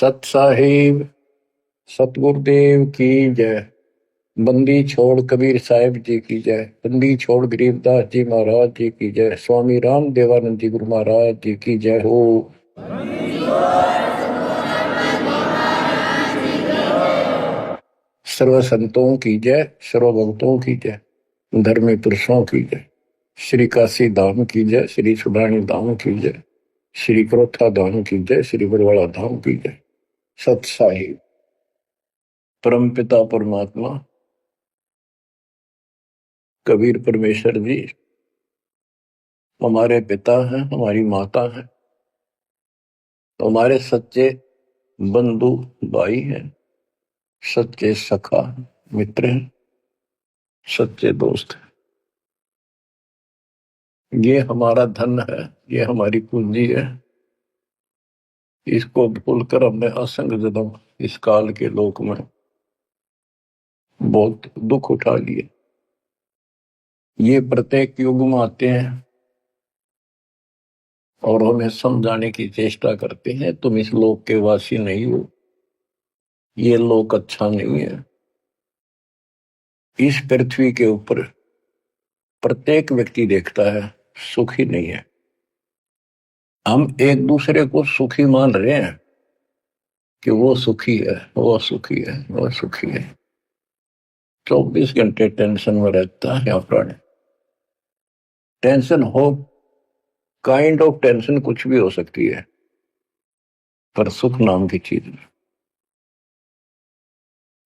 सत साहिब सतगुरुदेव की जय। बंदी छोड़ कबीर साहिब जी की जय। बंदी छोड़ गरीबदास जी महाराज जी की जय। स्वामी राम देवानंद जी गुरु महाराज जी की जय हो। सर्व संतों की जय, सर्व भक्तों की जय, धर्मी पुरुषों की जय। श्री काशी धाम की जय, श्री सुडानी धाम की जय, श्री क्रोथा धाम की जय, श्री बरवाड़ा धाम की जय। सत साहिब परम पिता परमात्मा कबीर परमेश्वर जी हमारे पिता हैं, हमारी माता हैं, हमारे सच्चे बंधु भाई हैं, सच्चे सखा मित्र हैं, सच्चे दोस्त हैं। ये हमारा धन है, ये हमारी पूंजी है। इसको भूलकर हमने असंग जन्म इस काल के लोक में बहुत दुख उठा लिए। ये प्रत्येक युग में आते हैं और हमें समझाने की चेष्टा करते हैं, तुम इस लोक के वासी नहीं हो, ये लोक अच्छा नहीं है। इस पृथ्वी के ऊपर प्रत्येक व्यक्ति देखता है सुखी नहीं है। हम एक दूसरे को सुखी मान रहे हैं कि वो सुखी है, वो सुखी है, वो सुखी है। 24 घंटे टेंशन में रहता है प्राणी। टेंशन हो, काइंड ऑफ टेंशन कुछ भी हो सकती है, पर सुख नाम की चीज नहीं।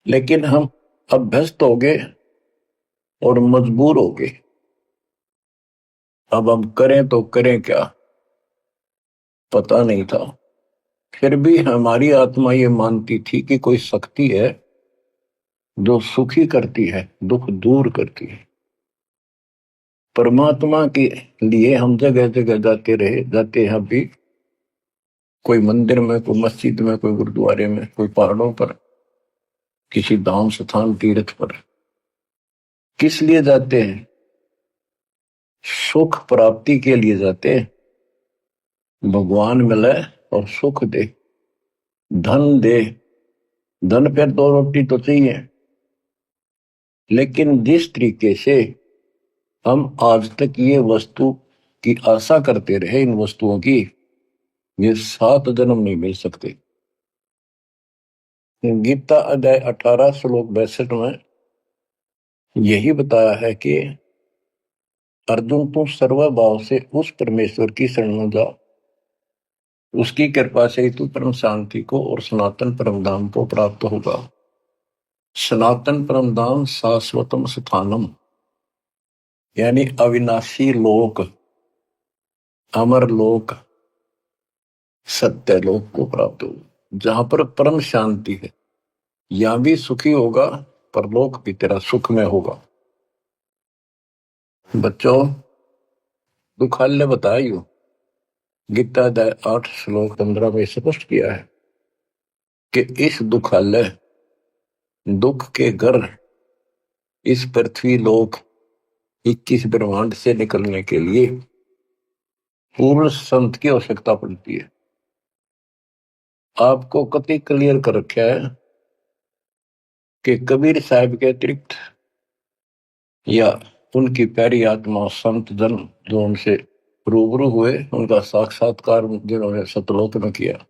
लेकिन हम अभ्यस्त हो गए और मजबूर हो गए। अब हम करें तो करें क्या, पता नहीं था। फिर भी हमारी आत्मा ये मानती थी कि कोई शक्ति है जो सुखी करती है, दुख दूर करती है। परमात्मा के लिए हम जगह जगह जाते रहे, जाते हैं अभी। कोई मंदिर में, कोई मस्जिद में, कोई गुरुद्वारे में, कोई पहाड़ों पर, किसी धाम स्थान तीर्थ पर। किस लिए जाते हैं? सुख प्राप्ति के लिए जाते हैं। भगवान मिले और सुख दे, धन दे। धन पर दो रोटी तो चाहिए, लेकिन जिस तरीके से हम आज तक ये वस्तु की आशा करते रहे, इन वस्तुओं की, ये 7 जन्म नहीं मिल सकते। गीता अध्याय 18 श्लोक 62 में यही बताया है कि अर्जुन तुम सर्वभाव से उस परमेश्वर की शरण में जाओ, उसकी कृपा से तू परम शांति को और सनातन परम धाम को प्राप्त होगा। सनातन परम धाम शाश्वतम स्थानम, यानी अविनाशी लोक, अमर लोक, सत्य लोक को प्राप्त होगा, जहां पर परम शांति है। यहां भी सुखी होगा, पर लोक भी तेरा सुख में होगा। बच्चों, दुखालय बताइयो, गीता अध्याय 8 श्लोक 15 में स्पष्ट किया है कि इस दुखालय, दुख के घर, इस पृथ्वी लोक 21 ब्रह्मांड से निकलने के लिए पूर्ण संत की आवश्यकता पड़ती है। आपको कति क्लियर कर रखा है कि कबीर साहब के अतिरिक्त या उनकी प्यारी आत्मा संत जन जो उनसे रूबरू हुए, उनका साक्षात्कार जिन्होंने सतलोक में किया,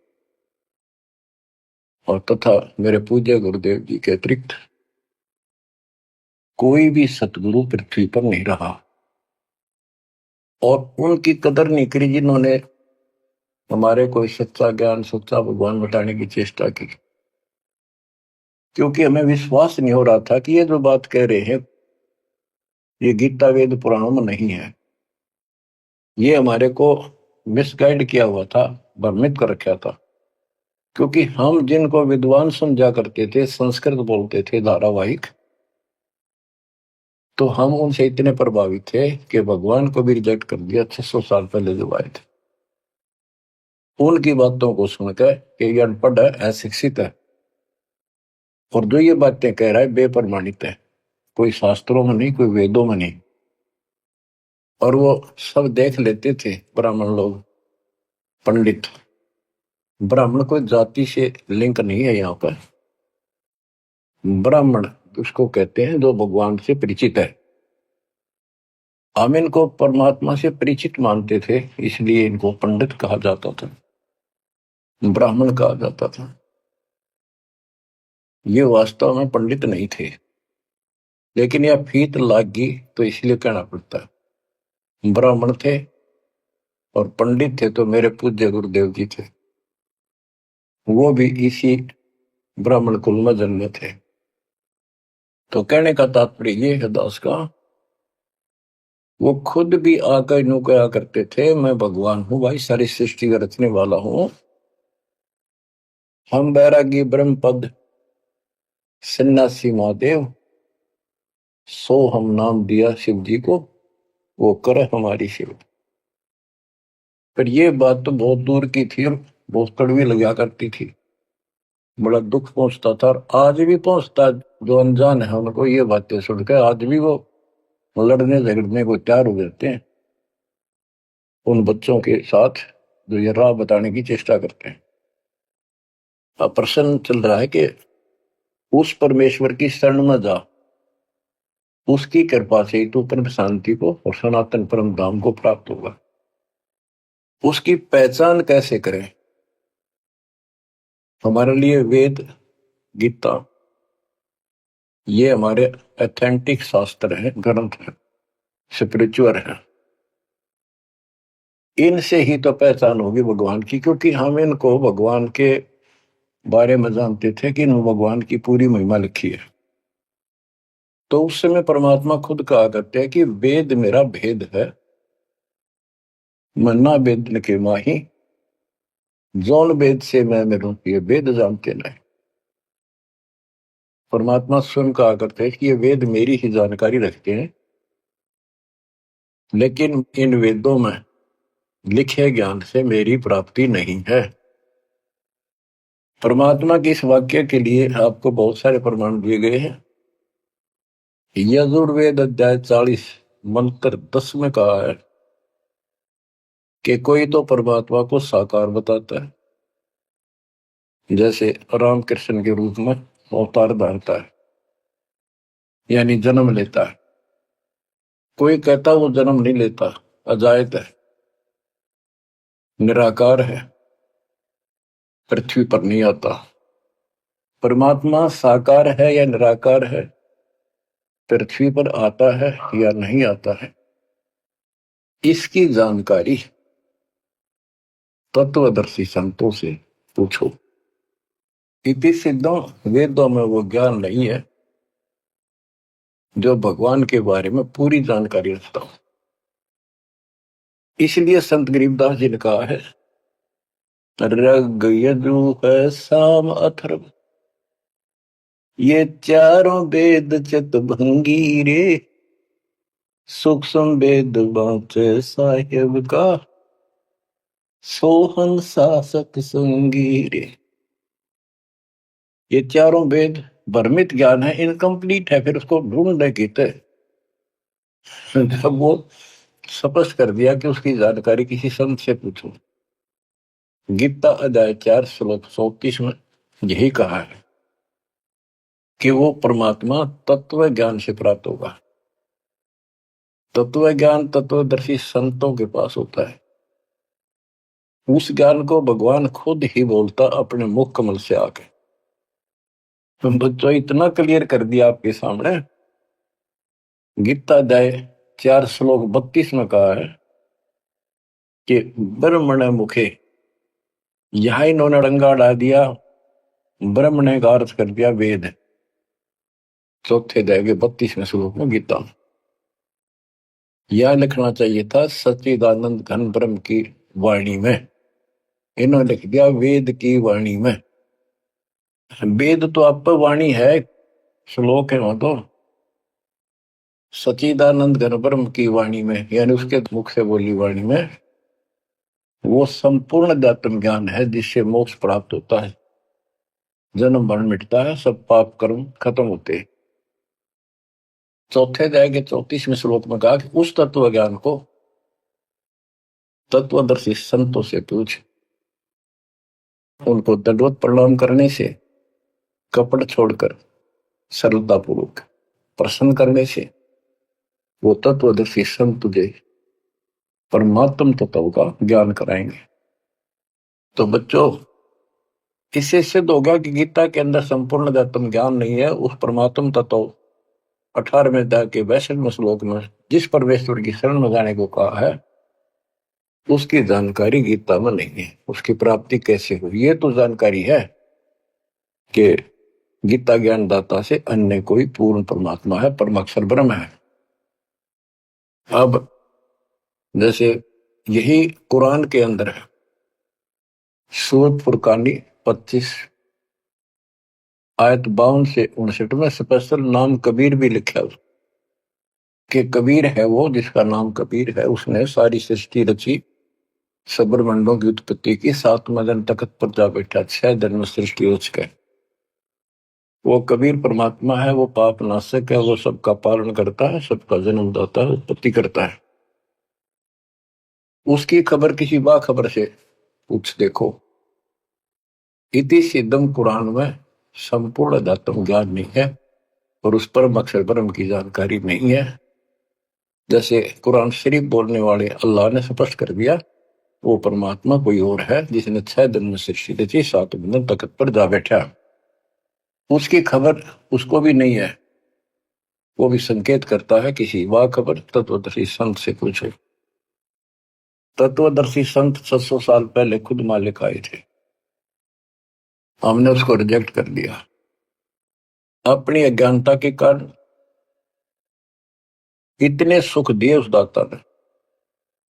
और तथा मेरे पूज्य गुरुदेव जी के अतिरिक्त कोई भी सतगुरु पृथ्वी पर नहीं रहा। और उनकी कदर नहीं करी जिन्होंने हमारे कोई सच्चा ज्ञान, सच्चा भगवान बताने की चेष्टा की। क्योंकि हमें विश्वास नहीं हो रहा था कि ये जो बात कह रहे हैं ये गीता वेद पुराणों में नहीं है। ये हमारे को मिसगाइड किया हुआ था, भ्रमित कर रखा था। क्योंकि हम जिनको विद्वान समझा करते थे, संस्कृत बोलते थे धारावाहिक, तो हम उनसे इतने प्रभावित थे कि भगवान को भी रिजेक्ट कर दिया 600 साल पहले जो आए थे। उनकी बातों को सुनकर कि ये अनपढ़ है, अशिक्षित है, और जो ये बातें कह रहा है बेप्रमाणित है, कोई शास्त्रों में नहीं, कोई वेदों में नहीं। और वो सब देख लेते थे ब्राह्मण लोग, पंडित, ब्राह्मण कोई जाति से लिंक नहीं है यहाँ पर। ब्राह्मण उसको कहते हैं जो भगवान से परिचित है। हम इनको परमात्मा से परिचित मानते थे, इसलिए इनको पंडित कहा जाता था, ब्राह्मण कहा जाता था। ये वास्तव में पंडित नहीं थे, लेकिन यह फीत लाग गई तो इसलिए कहना पड़ता है। ब्राह्मण थे और पंडित थे तो मेरे पूज्य गुरुदेव जी थे, वो भी इसी ब्राह्मण कुल में जन्मे थे। तो कहने का तात्पर्य ये है दास का, वो खुद भी आकर यूं कहा करते थे, मैं भगवान हूं भाई, सारी सृष्टि का रचने वाला हूं। हम बैरागी ब्रह्म पद सन्यासी महादेव, सो हम नाम दिया शिव जी को, वो करे हमारी सेवा। पर ये बात तो बहुत दूर की थी और बहुत कड़वी लगा करती थी, बड़ा दुख पहुंचता था और आज भी पहुंचता है। जो अनजान है उनको ये बातें सुनकर आज भी वो लड़ने झगड़ने को तैयार हो जाते हैं उन बच्चों के साथ जो ये राह बताने की चेष्टा करते हैं। अब प्रश्न चल रहा है कि उस परमेश्वर की शरण में जा, उसकी कृपा से तू परम शांति को और सनातन परम धाम को प्राप्त होगा। उसकी पहचान कैसे करें? हमारे लिए वेद गीता ये हमारे ऑथेंटिक शास्त्र हैं, ग्रंथ हैं, स्पिरिचुअल हैं। इनसे ही तो पहचान होगी भगवान की, क्योंकि हम इनको भगवान के बारे में जानते थे कि इन भगवान की पूरी महिमा लिखी है। तो उस समय परमात्मा खुद कहा करते हैं कि वेद मेरा भेद है, मन्ना वेद के माही, जौन वेद से मैं मेरू ये वेद जानते नहीं। परमात्मा स्वयं कहा करते हैं कि ये वेद मेरी ही जानकारी रखते हैं, लेकिन इन वेदों में लिखे ज्ञान से मेरी प्राप्ति नहीं है। परमात्मा के इस वाक्य के लिए आपको बहुत सारे प्रमाण दिए गए हैं। यजुर्वेद अध्याय 40 मंत्र 10 में कहा है कि कोई तो परमात्मा को साकार बताता है, जैसे रामकृष्ण के रूप में अवतार धारता है, यानी जन्म लेता है। कोई कहता वो जन्म नहीं लेता, अजायत है, निराकार है, पृथ्वी पर नहीं आता। परमात्मा साकार है या निराकार है, पृथ्वी पर आता है या नहीं आता है, इसकी जानकारी तत्वदर्शी संतों से पूछो। इति सिद्धों, वेदों में वो ज्ञान नहीं है जो भगवान के बारे में पूरी जानकारी रखता हो। इसलिए संत गरीबदास जी ने कहा है, रग यजु है साम अथर्व, ये चारों वेद चतुर्भंगी रे, सूक्ष्म वेद बाँचे साहेब का, सोहन शासक संगी रे। ये चारों वेद भ्रमित ज्ञान है, इनकम्प्लीट है, फिर उसको ढूंढने की थे। जब वो स्पष्ट कर दिया कि उसकी जानकारी किसी संत से पूछो। गीता अध्याय 4 श्लोक 34 में यही कहा है कि वो परमात्मा तत्व ज्ञान से प्राप्त होगा। तत्व ज्ञान तत्वदर्शी संतों के पास होता है। उस ज्ञान को भगवान खुद ही बोलता अपने मुख कमल से आके। तुम बच्चों इतना क्लियर कर दिया आपके सामने। गीता अध्याय 4 श्लोक 32 में कहा है कि ब्रह्मण मुखे, यहां इन्होंने डंगा डाल दिया, ब्रह्म ने का अर्थ कर दिया वेद। चौथे अध्याय के 32वें श्लोक में गीता। यह लिखना चाहिए था सच्चिदानंद घन ब्रह्म की वाणी में, इन्होंने लिख दिया वेद की वाणी में। वेद तो आप वाणी है, श्लोक है वहां तो। सच्चिदानंद घन ब्रह्म की वाणी में, यानी उसके मुख से बोली वाणी में, वो संपूर्ण अध्यात्म ज्ञान है जिससे मोक्ष प्राप्त होता है, जन्म मरण मिटता है, सब पाप कर्म खत्म होते हैं। चौथे अध्याय के 34वें श्लोक में कहा कि उस तत्व ज्ञान को तत्वदर्शी संतों से पूछ। उनको दंडवत प्रणाम करने से, कपट छोड़कर सरलतापूर्वक प्रसन्न करने से वो तत्वदर्शी संत तुझे परमात्म तत्व का ज्ञान कराएंगे। तो बच्चों, इससे सिद्ध होगा कि गीता के अंदर संपूर्ण आत्म ज्ञान नहीं है। उस परमात्म तत्व 18वें अध्याय के 62वें श्लोक में जिस परमेश्वर की शरण में जाने को कहा है, उसकी जानकारी गीता में नहीं है। उसकी प्राप्ति कैसे हुई, ये तो जानकारी है कि गीता ज्ञान दाता से अन्य कोई पूर्ण परमात्मा है, परमाक्षर ब्रह्म है। अब जैसे यही कुरान के अंदर है, सूरत फुरकानी 25 आयत 52 से 59 में स्पेशल नाम कबीर भी लिखा है कि कबीर है वो जिसका नाम कबीर है, उसने सारी सृष्टि रची, सब्रमंडों की उत्पत्ति की, 7वें दिन तख्त पर जा बैठा, 6 दिन में सृष्टि रच गए। वो कबीर परमात्मा है, वो पाप नाशक है, वो सबका पालन करता है, सबका जन्म दाता है, उत्पत्ति करता है। उसकी खबर किसी बाखबर से पूछ देखो। इति सिद्धम कुरान में संपूर्ण दातम ज्ञान नहीं है और उस परम अक्षर ब्रह्म की जानकारी नहीं है। जैसे कुरान शरीफ बोलने वाले अल्लाह ने स्पष्ट कर दिया, वो परमात्मा कोई और है जिसने 6 दिन में सृष्टि रची, 7वें दिन तख्त पर जा बैठा। उसकी खबर उसको भी नहीं है। वो भी संकेत करता है किसी बाखबर तत्वदर्शी संत से पूछो। तत्वदर्शी संत 700 साल पहले खुद मालिक आए थे, हमने उसको रिजेक्ट कर दिया अपनी अज्ञानता के कारण। इतने सुख दिए उस दाता ने,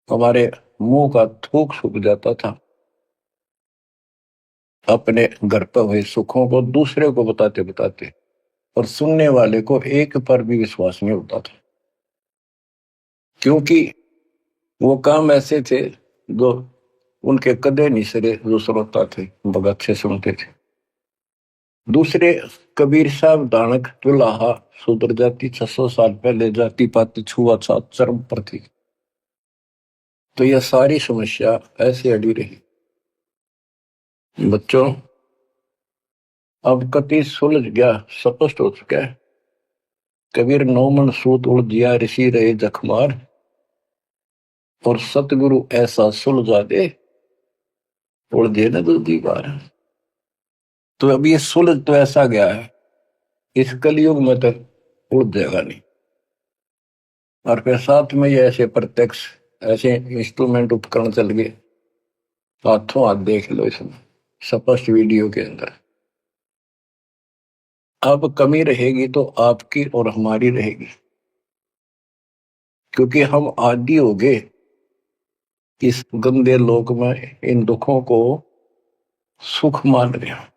हमारे मुंह का थूक सूख जाता था। अपने घर पर हुए सुखों को दूसरे को बताते बताते, और सुनने वाले को एक पर भी विश्वास नहीं होता था, क्योंकि वो काम ऐसे थे जो उनके कदे नहीं सरे, जो श्रोता थे भगत से सुनते थे। दूसरे कबीर साहब दानक तुलाहा शूद्र जाति 600 साल पहले जाति पाति छुआछूत चरम पर थी। तो यह सारी समस्या ऐसे अड़ी रही। बच्चों, अब कति सुलझ गया, स्पष्ट हो चुका है। कबीर 9 मन सूत उलझिया ऋषि रहे जखमार, और सतगुरु ऐसा सुलझा दे उलझे न दूसरी बार। तो अब ये सुलझ तो ऐसा गया है, इस कलयुग में तो उलझ जाएगा नहीं। और फिर साथ में ये ऐसे प्रत्यक्ष ऐसे इंस्ट्रूमेंट उपकरण चल गए, हाथों हाथ देख लो इसमें स्पष्ट वीडियो के अंदर। अब कमी रहेगी तो आपकी और हमारी रहेगी, क्योंकि हम आदी हो गए इस गंदे लोक में इन दुखों को सुख मान रहे हैं।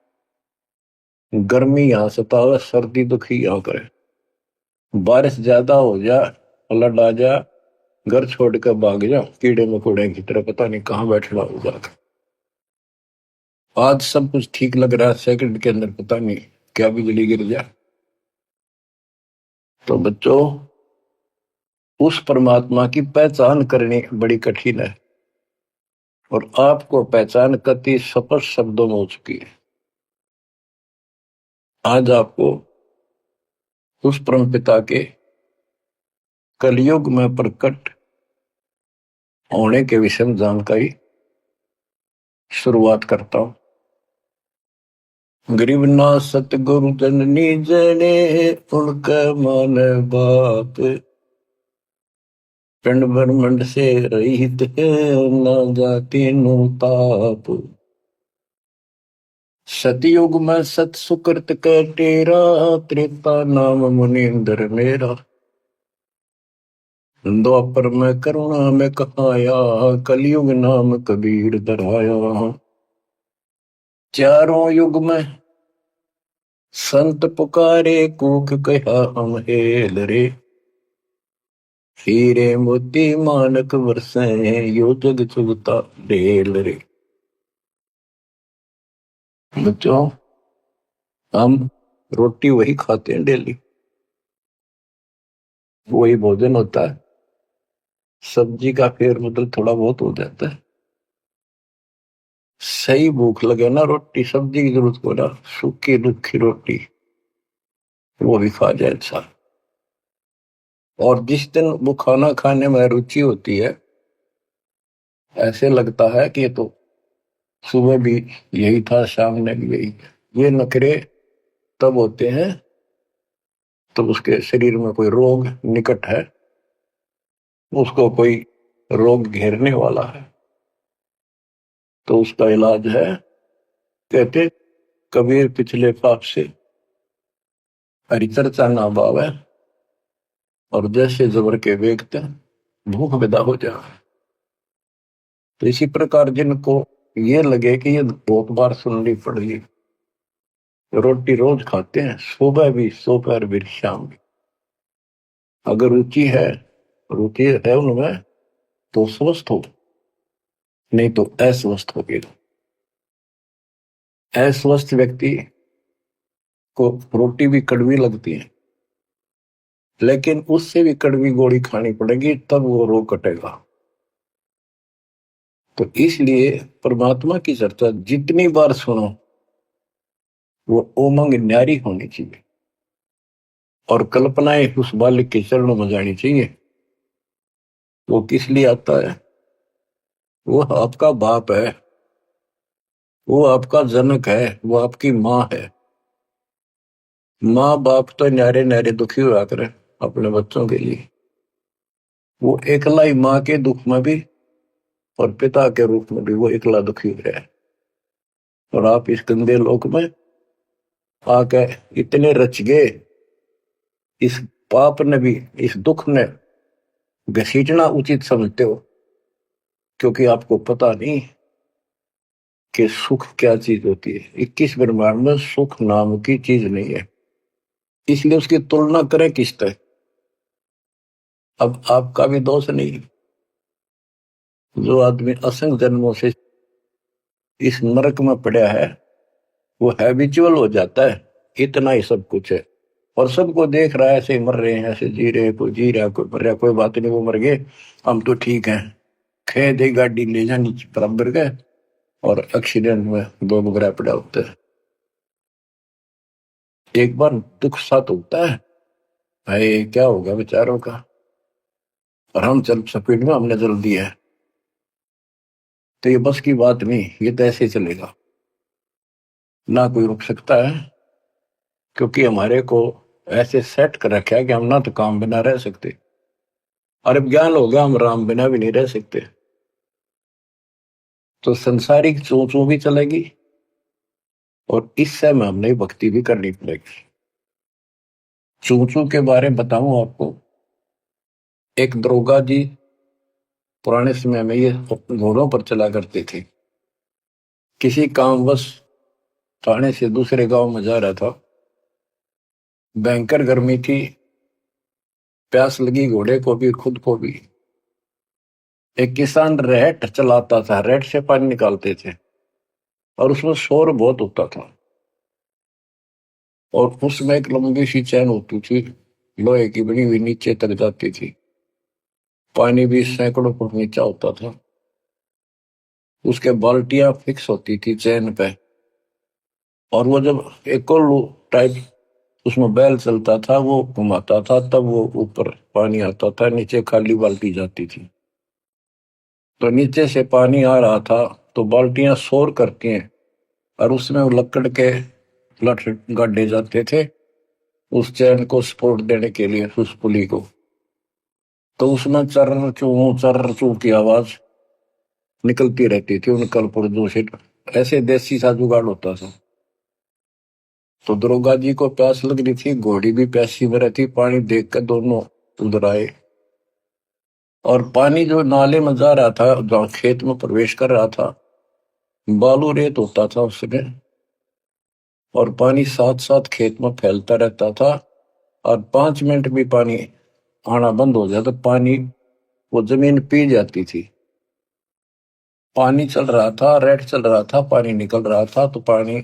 गर्मी यहां सतावे, सर्दी दुखी यहां करे, बारिश ज्यादा हो जा, फ्लड आ जा, घर छोड़ कर भाग जा कीड़े मकोड़े की तरह, पता नहीं कहां बैठना हो जाकर। आज सब कुछ ठीक लग रहा है, सेकंड के अंदर पता नहीं क्या बिजली गिर जाए। तो बच्चों, उस परमात्मा की पहचान करनी बड़ी कठिन है, और आपको पहचान कति स्पष्ट शब्दों में हो चुकी है। आज आपको उस परम पिता के कलयुग में प्रकट होने के विषय में जानकारी शुरुआत करता हूं। गरीब ना सतगुरु जननी जने, उनका मान बाप, पिंड ब्रह्मंड से रहित है, ना जाति नु ताप। सतयुग में सत सुकृत का तेरा, त्रेता नाम मुनिंदर मेरा। द्वापर में करुणा में कहाया, कलयुग नाम कबीर धराया। चारों युग में संत पुकारे, कूक कहा हम हेल रे। हीरे मोती मानक वर्षे, यो जग चुगता ढेल रे। बच्चों, हम रोटी वही खाते हैं डेली, वही भोजन होता है, सब्जी का फेर बदल थोड़ा बहुत हो जाता है। सही भूख लगे ना, रोटी सब्जी की जरूरत को ना, सूखी रुखी रोटी वो भी खा जाए इंसान। और जिस दिन वो खाना खाने में रुचि होती है, ऐसे लगता है कि ये तो सुबह भी यही था, शाम ने भी यही। ये नखरे तब होते हैं तब उसके शरीर में कोई रोग निकट है, उसको कोई रोग घेरने वाला है। तो उसका इलाज है, कहते कबीर पिछले पाप से हरि चर्चा ना बावे, और जैसे जबर के वेगते भूख विदा हो जाए। तो इसी प्रकार जिनको ये लगे कि ये बहुत बार सुननी पड़ेगी, रोटी रोज खाते हैं, सुबह भी दोपहर भी शाम भी, अगर रुचि है उनमें, तो स्वस्थ हो, नहीं तो अस्वस्थ हो गए। अस्वस्थ व्यक्ति को रोटी भी कड़वी लगती है, लेकिन उससे भी कड़वी गोली खानी पड़ेगी, तब वो रोग कटेगा। तो इसलिए परमात्मा की चर्चा जितनी बार सुनो, वो उमंग न्यारी होनी चाहिए, और कल्पनाएं उस बालक के चरणों में जानी चाहिए। वो किस लिए आता है? वो आपका बाप है, वो आपका जनक है, वो आपकी माँ है। माँ बाप तो न्यारे न्यारे दुखी हुआ करे अपने बच्चों के लिए। वो एकला ही माँ के दुख में भी और पिता के रूप में भी वो एकला दुखी हो रहा है। और आप इस गंदे लोक में आके इतने रच गए, इस पाप ने भी, इस दुख ने घसीटना उचित समझते हो, क्योंकि आपको पता नहीं कि सुख क्या चीज होती है। 21 ब्रह्मांड में सुख नाम की चीज नहीं है, इसलिए उसकी तुलना करें किससे? अब आपका भी दोष नहीं। जो आदमी असंख्य जन्मों से इस नरक में पड़ा है, वो हैबिचुअल हो जाता है, इतना ही सब कुछ है। और सबको देख रहा है, ऐसे मर रहे हैं, ऐसे जी रहे हैं, कोई जी रहा, कोई मर रहा, कोई बात नहीं, वो मर गए, हम तो ठीक हैं। खे दे गाड़ी ले जानी बराबर गए, और एक्सीडेंट में दो बगरा पड़ा होता है। एक बार दुख साथ होता है, भाई क्या होगा बेचारों का, और हम चल स्पीड में हमने जल दिया है, तो ये बस की बात नहीं, ये तो ऐसे चलेगा, ना कोई रुक सकता है। क्योंकि हमारे को ऐसे सेट कर रखा है कि हम ना तो काम बिना रह सकते, और अब ज्ञान हो गया हम राम बिना भी नहीं रह सकते। तो संसारिक चोचों भी चलेगी, और इस समय हमने भक्ति भी करनी पड़ेगी। चूचू के बारे में बताऊं आपको, एक दरोगा जी पुराने समय में ये घोड़ों पर चला करते थे। किसी कामवश थाने से दूसरे गांव में जा रहा था, भयंकर गर्मी थी, प्यास लगी घोड़े को भी खुद को भी। एक किसान रेट चलाता था, रेट से पानी निकालते थे, और उसमें शोर बहुत होता था, और उसमें एक लंबी सी चैन होती थी, लोहे की बनी हुई, नीचे तक जाती थी, पानी भी सैकड़ों फुट नीचा होता था। उसके बाल्टियां फिक्स होती थी चैन पे, और वो जब एक टाइप उसमें बैल चलता था, वो घुमाता था, तब वो ऊपर पानी आता था, नीचे खाली बाल्टी जाती थी। तो नीचे से पानी आ रहा था, तो बाल्टियां शोर करती हैं, और उसमें वो लकड़ के लठ गाड़े जाते थे उस चैन को सपोर्ट देने के लिए, उस पुली को। तो उसमें चर्र चू की आवाज निकलती रहती थी, उन कलपुर्जों से। ऐसे देसी सा जुगाड़ होता था। तो दरोगा जी को प्यास लग रही थी, घोड़ी भी प्यासी में रहती, पानी देख कर दोनों उधर आए। और पानी जो नाले में जा रहा था, जहाँ खेत में प्रवेश कर रहा था, बालू रेत होता था उसमें, और पानी साथ साथ खेत में फैलता रहता था। और 5 मिनट भी पानी आना बंद हो जाता, पानी वो जमीन पी जाती थी। पानी चल रहा था, रेट चल रहा था, पानी निकल रहा था, तो पानी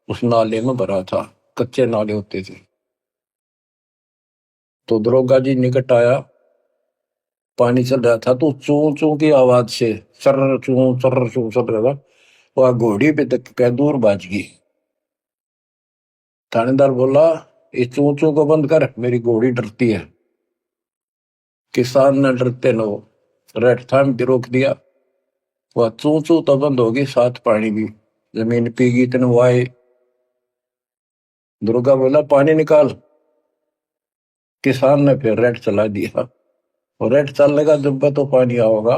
उस नाले में भरा था, कच्चे नाले होते थे। तो दरोगा जी निकट आया, पानी चल रहा था, तो चू चू की आवाज से चर्र चू चल रहा था, वह घोड़ी पे तक कै दूर बाज गई। थानेदार बोला, इस चू चू को बंद कर, मेरी घोड़ी डरती है। किसान ने डरते नो रेड थाम के रोक दिया। वह चू चू तो बंद होगी, साथ पानी भी। जमीन पीगी तेन वाए। दुर्गा बोला, पानी निकाल। किसान ने फिर रेड चला दिया, और रेड चलने का जब तो पानी आओगा।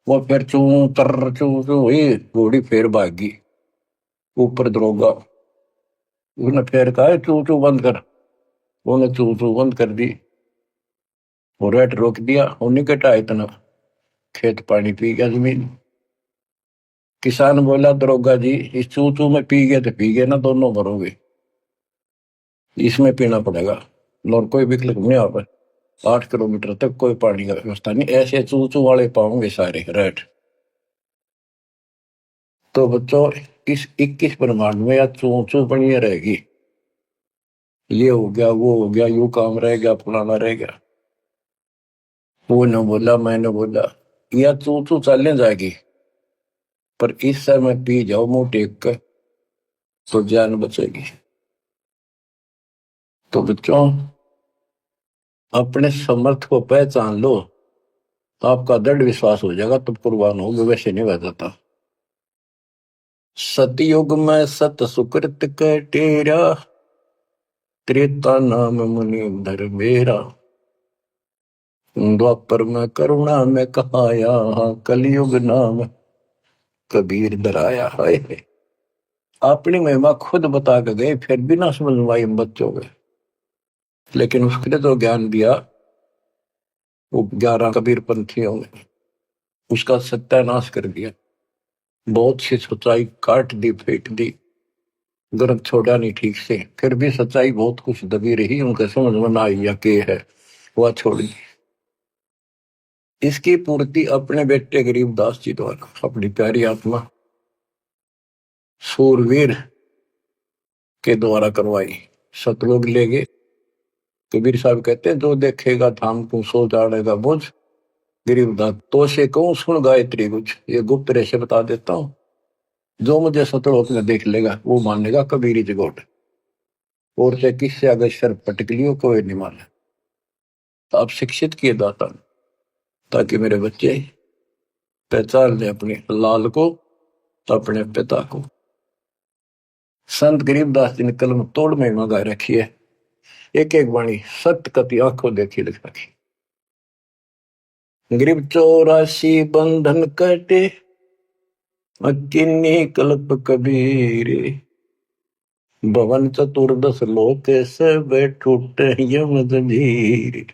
वो फिर चू चू हुई, घोड़ी फिर भागी। ऊपर दरोगा उसने फिर कहा, चू चू बंद कर। उन्हें चू चू बंद कर दी, और रेड रोक दिया। उन्हीं के टा इतना खेत पानी पी गया जमीन। किसान बोला, दरोगा जी, इस चू चू में पी गए तो पी गए ना, दोनों मरोगे। इसमें पीना पड़ेगा, और कोई विकल्प नहीं आ पाए। 8 किलोमीटर तक कोई पानी का व्यवस्था नहीं, ऐसे चू चू वाले पाओगे सारे रेड। तो बच्चों, इस 21 ब्रह्मांड में या चू चू बनी रहेगी। ये हो गया, वो हो गया, यू काम रह गया, फलाना रह गया। वो न बोला, मैंने बोला, या चू चू चलने जाएगी, पर इस समय पी जाओ मुंह टेक कर, तो जान बचेगी। तो बच्चों, अपने समर्थ को पहचान लो, आपका दृढ़ विश्वास हो जाएगा, तब कुर्बान होगे, वैसे नहीं बह जाता। सतयुग में सत सुकृत के टेरा, त्रेता नाम मुनि धर मेरा। द्वापर में करुणा में कहाया, कलयुग नाम कबीर धराया है। अपनी महिमा खुद बता के गए, फिर भी ना समझ पाई बच्चों के। लेकिन उसने तो ज्ञान दिया, वो 11 कबीर पंथियों ने उसका सत्यानाश कर दिया। बहुत सी सच्चाई काट दी, फेंक दी, ग्रंथ छोड़ा नहीं ठीक से। फिर भी सच्चाई बहुत कुछ दबी रही, उनके समझ में ना आई या के है, वह छोड़ दी। इसकी पूर्ति अपने बेटे गरीबदास जी द्वारा, अपनी प्यारी आत्मा सूरवीर के द्वारा करवाई। सतलोग ले गए। कबीर साहब कहते हैं, जो देखेगा धाम को सो जानेगा बुझ। गरीबदास, तो से कहूं सुन गायत्री कुछ, ये गुप्त रेशे बता देता हूं। जो मुझे सतलोक में देख लेगा, वो मानेगा कबीरी जगोट। और से किससे अगर शर पटक लियो, कोई नहीं माने। तो आप शिक्षित किए दाता, ताकि मेरे बच्चे पहचान ले अपने लाल को, अपने पिता को। संत गरीबदास जी ने कलम तोड़ में मंगा रखी है। एक एक वाणी सत्य कति आंखों देखी लिख रखी। गरीब 84 बंधन कटे, किन्नी कल्प कबीर। भवन चतुर्दश लोक सब टूटे यम जंजीर।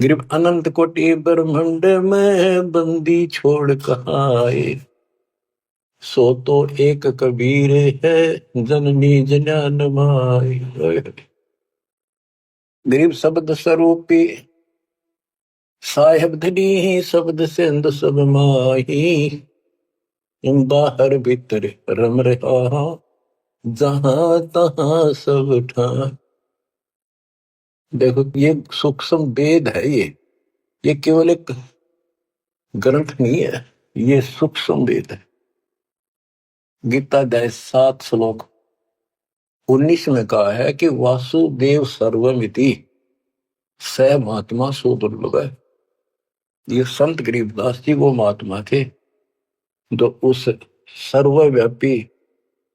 गरीब अनंत कोटि ब्रह्मांड में बंदी छोड़ कहाए। सो तो एक कबीर है, जननी जनान माई। गरीब शब्द स्वरूपी साहेब धनी, शब्द सिंध सब माही। बाहर भीतर रम रहा, जहां तहां सब ठां। देखो, ये सूक्ष्म वेद है। ये केवल एक ग्रंथ नहीं है, ये सूक्ष्म वेद है। गीता अध्याय 7 श्लोक 19 में कहा है कि वासुदेव सर्वमिति स महात्मा सुदुर्लभ है। ये संत गरीबदास जी वो महात्मा थे जो उस सर्वव्यापी,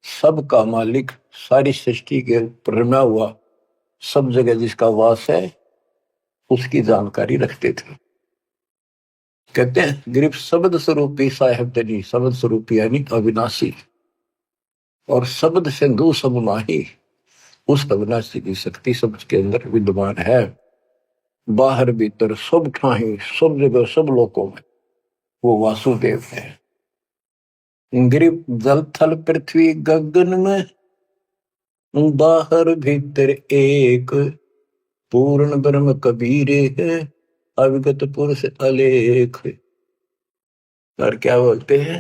सबका मालिक, सारी सृष्टि के ऊपर रमा हुआ, सब जगह जिसका वास है, उसकी जानकारी रखते थे। कहते हैं, गरीब शब्द स्वरूपी साहेब तनी, शब्द स्वरूपी यानी अविनाशी, और शब्द सिंधु सब माही। उस अविनाशी की शक्ति सब के अंदर विद्यमान है। बाहर भीतर सब ठाही, सब जगह, सब लोकों में वो वासुदेव है। गरीब जल थल पृथ्वी गगन में, बाहर भीतर एक। पूर्ण ब्रह्म कबीर है, अविगत पुरुष अलेख। और क्या बोलते हैं,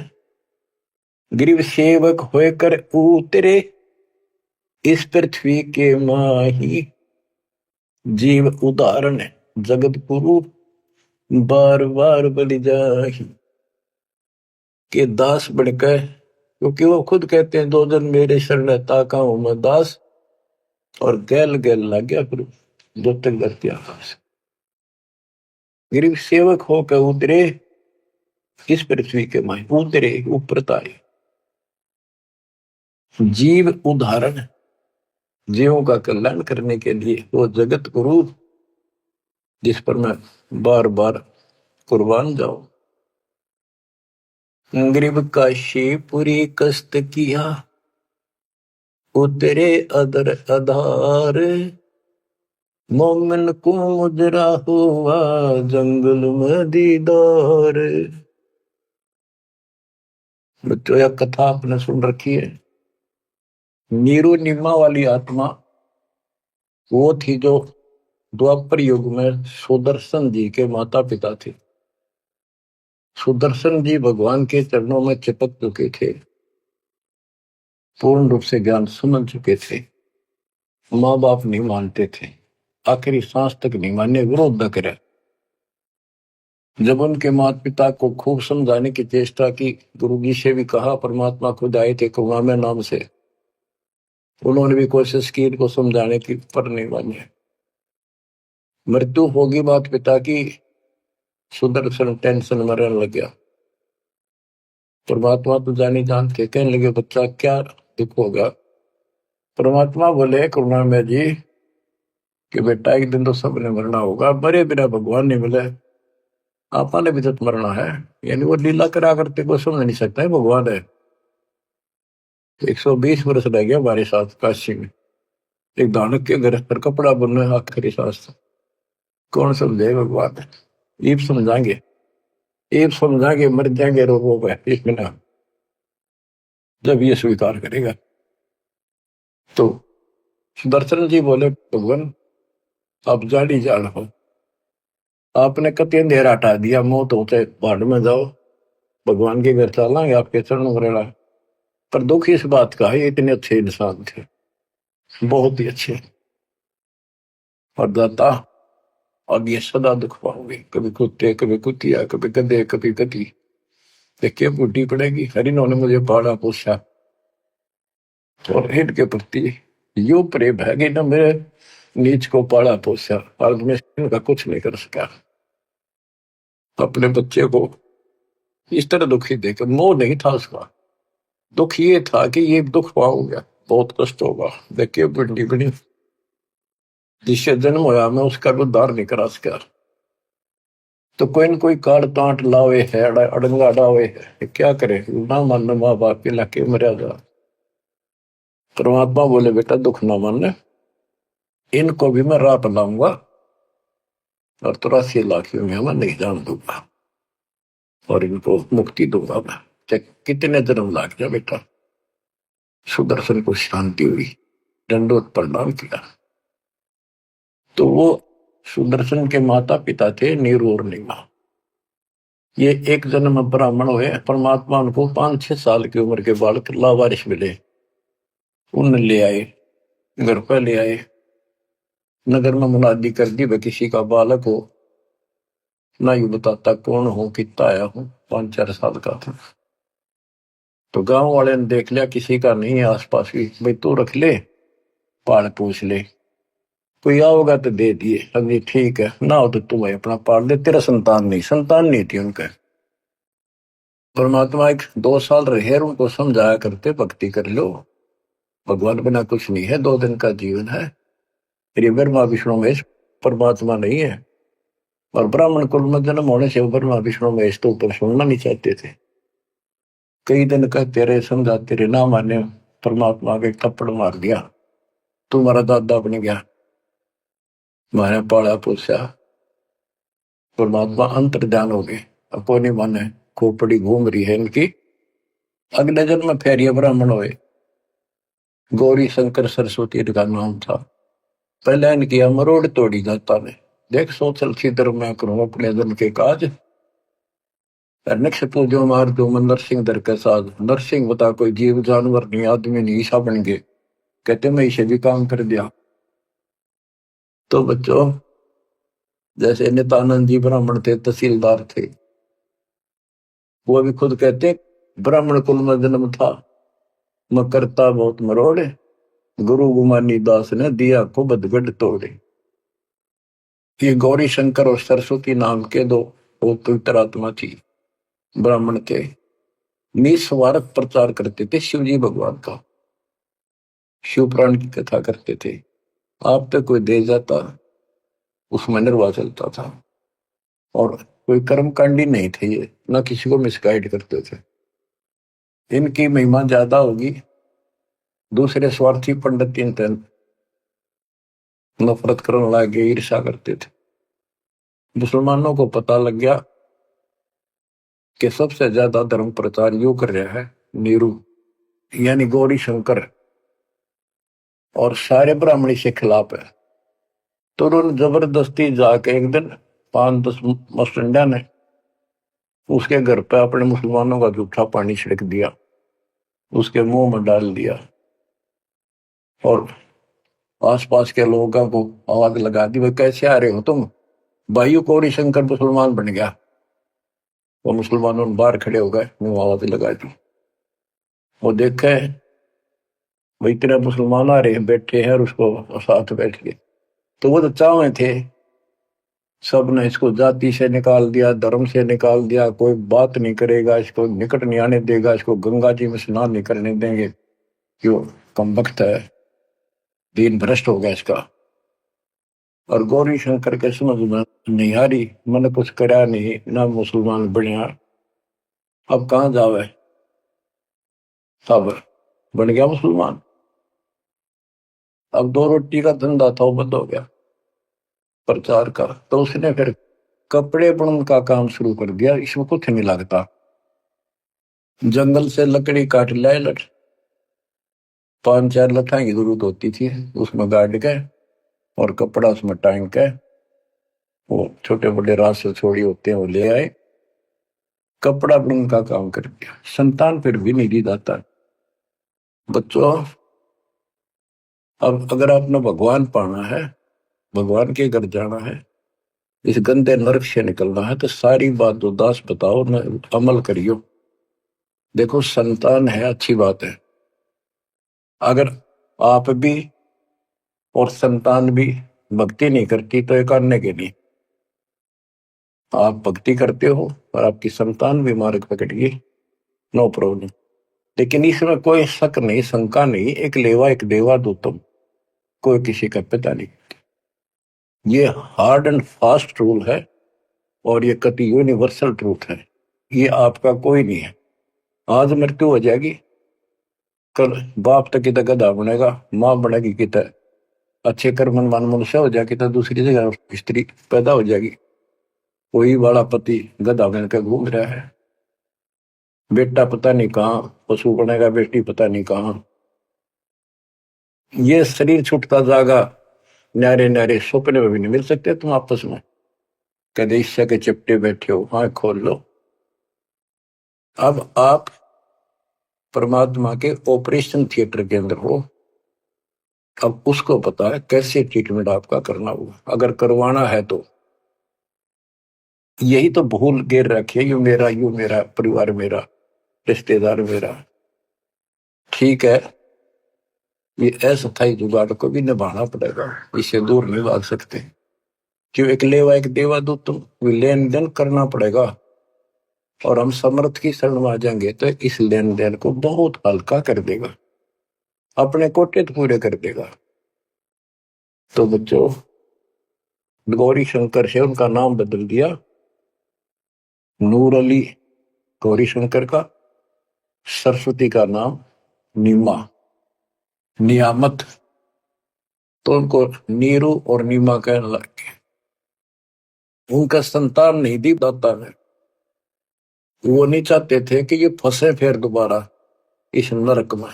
गरीब सेवक होकर उतरे इस पृथ्वी के माही। जीव उदाहरण जगत गुरु, बार बार बलि जाही। कि दास बनकर, क्योंकि वो खुद कहते हैं 2 जन मेरे शरण ताका हूं मैं दास, और गैल गैल लग गया फिर जो तक धरती आकाश। गरीब सेवक होकर उतरे इस पृथ्वी के माए, उतरे ऊपर तारे। जीव उदाहरण, जीवों का कल्याण करने के लिए वो जगत गुरु जिस पर मैं बार बार कुर्बान जाऊं। गरीब काशीपुरी कष्ट किया उतरे अदर आधार, मोमिन को मुजरा हुआ जंगल में दीदार। बच्चों यह कथा आपने सुन रखी है। नीरू निमा वाली आत्मा वो थी जो द्वापर युग में सुदर्शन जी के माता पिता थे। सुदर्शन जी भगवान के चरणों में चिपक चुके थे, पूर्ण रूप से ज्ञान समझ चुके थे। माँ बाप नहीं मानते थे, आखिरी सांस तक नहीं माने, विरोध न करे। जब उनके माता पिता को खूब समझाने की चेष्टा की, गुरु जी से भी कहा, परमात्मा खुद आए थे करुणा नाम से, उन्होंने भी कोशिश की इनको समझाने की, पर नहीं माने। मृत्यु होगी माता पिता की, सुदर्शन टेंशन में रहने लग गया। परमात्मा तो जानी जानते, कहने लगे बच्चा क्या दुख होगा। परमात्मा बोले करुणा में जी कि बेटा एक दिन तो सबने मरना होगा, मरे बिना भगवान नहीं मिले, आपने भी तो मरना है। यानी वो लीला करा करते को समझ नहीं सकता है भगवान है। 120 वर्ष रह गया हमारे साथ काशी में, एक दानक के घर पर कपड़ा बुनना है आखिरी सांस तक। कौन समझे भगवान है? ईब समझाएंगे, ईब समझाएंगे, मर जाएंगे रोगों पे एक बिना, जब ये स्वीकार करेगा। तो सुदर्शन जी बोले भगवान आप जानी जान हो, आपने कति अंधेरा हटा दिया, मौत होते भाड़ में जाओ, भगवान के घर चलांगे आपके चरणों में रहना। पर दुख इस बात का है, इतने अच्छे इंसान थे, बहुत ही अच्छे, और दाता अब ये सदा दुख पाओगे, कभी कुत्ते कभी कुतिया, कभी गधे कभी गधी, देखिए बूढ़ी पड़ेगी। हरि ने मुझे पाला पोसा, और इनके प्रति यो प्रेम है कि न मेरे नीच को पाला पोसा, और मैं इनका कुछ नहीं कर सका। अपने बच्चे को इस तरह दुखी देकर, मोह नहीं था उसका, दुख ये था कि ये दुख पाऊंगा, बहुत कष्ट होगा। देखिए बड़ी बड़ी जिससे जन्म होया मैं उसका भी उद्धार नहीं करा सका। तो कोई न कोई काट तांट लावे है, अड़ंगा डावे है, क्या करे, ना मान माँ बाप के लाके मर्यादा। परमात्मा बोले बेटा दुख ना मान, इनको भी मैं राह लाऊंगा और 83 लाख में मैं नहीं जान दूंगा, और इनको मुक्ति दूंगा मैं, चाहे कितने जन्म लाग जाए बेटा। सुदर्शन को शांति हुई, दंडोत प्रणाम किया। तो वो सुदर्शन के माता पिता थे नीरू और नीमा। ये एक जन्म ब्राह्मण हुए, परमात्मा उनको 5-6 साल की उम्र के बालक लावारिश मिले, उन ले आए, घर पर ले आए, नगर में मुनादी कर दी, वह किसी का बालक हो, ना यू बताता कौन हो, कितना आया हूं, 5-4 साल का था। तो गांव वाले ने देख लिया किसी का नहीं है आसपास भी, भाई तू रख ले, पाल पूछ ले, कोई आओगा तो दे दिए, अभी ठीक है, ना हो तो तुम्हें अपना पाल ले, तेरा संतान नहीं थी उनका। परमात्मा 2 साल रहे, उनको समझाया करते भक्ति कर लो, भगवान बिना कुछ नहीं है, 2 दिन का जीवन है, मेरी ब्रह्मा विष्णु महेश परमात्मा नहीं है। और ब्राह्मण कुल में जन्म होने से ब्रह्मा विष्णु महेश तो ऊपर सुनना नहीं चाहते थे। कई दिन कहते रहे, समझाते रहे, ना माने, परमात्मा के थप्पड़ मार दिया, तुम्हारा दादा बन गया, मैंने पाला पोसा। परमात्मा अंतर ध्यान हो गए, अपो नहीं माने, खोपड़ी घूम रही है इनकी। अगले जन्म में फिर ये ब्राह्मण हुए, गौरी शंकर सरस्वती का नाम था। पहले इनकी मरोड़ तोड़ी जाता ने, देख सोचल छिद्र मैं करूं अपने जन के काज, नक्ष पूजो मार दो मन नरसिंह दर के साथ। नरसिंह बता कोई जीव जानवर नहीं, आदमी नहीं, ईसा बन गए, कहते मैं इसे भी काम कर दिया। तो बच्चों जैसे नित्यानंद जी ब्राह्मण थे, तहसीलदार थे, वो भी खुद कहते ब्राह्मण कुल में जन्म था, मैं करता बहुत मरोड़े, गुरु गुमानी दास ने दिया को बदगढ़ तोड़े। ये गौरी शंकर और सरस्वती नाम के दो पवित्र आत्मा थी, ब्राह्मण थे, निस्वार्थ प्रचार करते थे शिव जी भगवान का, शिव पुराण की कथा करते थे। आप पे कोई दे जाता, उसमें निर्वाह चलता था, और कोई कर्मकांडी नहीं थे ये, ना किसी को मिसगाइड करते थे। इनकी महिमा ज्यादा होगी, दूसरे स्वार्थी पंडित इन नफरत करने लगे, ईर्षा करते थे। मुसलमानों को पता लग गया कि सबसे ज्यादा धर्म प्रचार यू कर रहा है नीरू, यानी गौरी शंकर, और सारे ब्राह्मणी से खिलाफ है। तो उन्होंने जबरदस्ती जाके एक दिन 5-10 मस्टंडा ने उसके घर पे अपने मुसलमानों का जूठा पानी छिड़क दिया, उसके मुंह में डाल दिया, और आसपास के लोगों को आवाज लगा दी, भाई कैसे आ रहे हो तुम, भाइयों गौरी शंकर मुसलमान बन गया। वो मुसलमानों ने बाहर खड़े हो गए, मुंह आवाज लगा दी। वो देखे भाई तेरा मुसलमान आ रहे हैं, बैठे हैं, और उसको साथ बैठ गए। तो वो तो चावे थे, सब ने इसको जाति से निकाल दिया, धर्म से निकाल दिया, कोई बात नहीं करेगा, इसको निकट नहीं आने देगा, इसको गंगा जी में स्नान नहीं करने देंगे, क्यों कम वक्त है, दीन भ्रष्ट हो गया इसका। और गौरी शंकर के समझ में नहीं आ रही, मैंने कुछ करा नहीं ना, मुसलमान बनया, अब कहाँ जावे, सब बन गया मुसलमान। अब 2 रोटी का धंधा था, वो बंद हो गया प्रचार का। तो उसने फिर कपड़े बुनने का काम शुरू कर दिया, इसमें कुछ नहीं लगता, जंगल से लकड़ी काट लाए, 5-4 लठा की जरूरत होती थी, उसमें गाड़ के और कपड़ा उसमें टांग के, वो छोटे बड़े रास्ते छोड़ी होते हैं वो ले आए, कपड़ा बुनने का काम कर दिया। संतान फिर भी नहीं दी जाता। बच्चों, अब अगर आपने भगवान पाना है, भगवान के घर जाना है, इस गंदे नरक से निकलना है, तो सारी बात उदास बताओ न, अमल करियो। देखो संतान है अच्छी बात है, अगर आप भी और संतान भी भक्ति नहीं करती तो एक अन्य के लिए, आप भक्ति करते हो और आपकी संतान भी मार्ग पकड़ गई, नो प्रॉब्लम। लेकिन इसमें कोई शक नहीं, शंका नहीं, एक लेवा एक देवा दो तुम, कोई किसी का पिता नहीं। ये हार्ड एंड फास्ट रूल है, और ये कति यूनिवर्सल ट्रूथ है, ये आपका कोई नहीं है। आज मृत्यु हो जाएगी, कल बाप तक कितना गधा बनेगा, माँ बनेगी कितना अच्छे कर्मन मान मनुष्य हो जाएगी, तो दूसरी जगह स्त्री पैदा हो जाएगी, कोई वाला पति गधा बनकर घूम रहा है, बेटा पता नहीं कहाँ पशु बनेगा, बेटी पता नहीं कहाँ। ये शरीर छूटता जागा, न्यारे न्यारे सपने में भी नहीं मिल सकते तुम आपस में, कदे ईर्ष्या के चिपटे बैठे हो, हाँ खोल लो। अब आप परमात्मा के ऑपरेशन थिएटर के अंदर हो, अब उसको पता है कैसे ट्रीटमेंट आपका करना होगा, अगर करवाना है तो। यही तो भूल गिर रखी है, यू मेरा परिवार मेरा, रिश्तेदार मेरा। ठीक है, ये अस्थायी जुगाड़ को भी निभाना पड़ेगा, इससे दूर नहीं भाग सकते। क्यों, एक लेवा एक देवा दो तुम, लेन देन करना पड़ेगा, और हम समर्थ की शरण में आ जाएंगे तो इस लेन देन को बहुत हल्का कर देगा, अपने कोटे तो पूरे कर देगा। तो बच्चों, गौरी शंकर से उनका नाम बदल दिया, नूर अली गौरी शंकर का, सरस्वती का नाम नीमा, नियामत, तो उनको नीरू और नीमा कहने लगे। उनका संतान नहीं दी दाता ने, वो नहीं चाहते थे कि ये फंसे फिर दोबारा इस नरक में।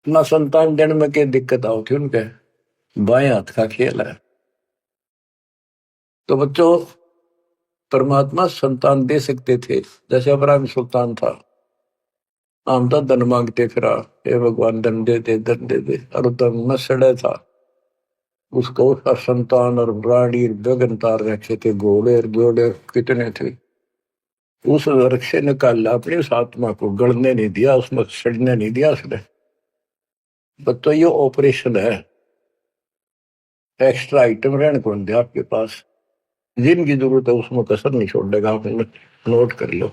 ना संतान देने में क्या दिक्कत आओ थी उनके, बाएं हाथ का खेल है। तो बच्चों, परमात्मा संतान दे सकते थे, जैसे अब्राहम सुल्तान था, हम तो धन मांगते फिरा, हे भगवान धन दे दे धन दे दे, और धन न सड़े था, उसको उसका संतान और रानी गगन तार रखे थे, घोड़े और घोड़े कितने थे, उस नरक से निकाल अपनी उस आत्मा को गड़ने नहीं दिया, उसमें सड़ने नहीं दिया उसने। तो ये ऑपरेशन है। एक्स्ट्रा आइटम रहने को दिया आपके पास, जिनकी जरूरत है उसमें कसर नहीं छोड़ेगा। आप नोट कर लो।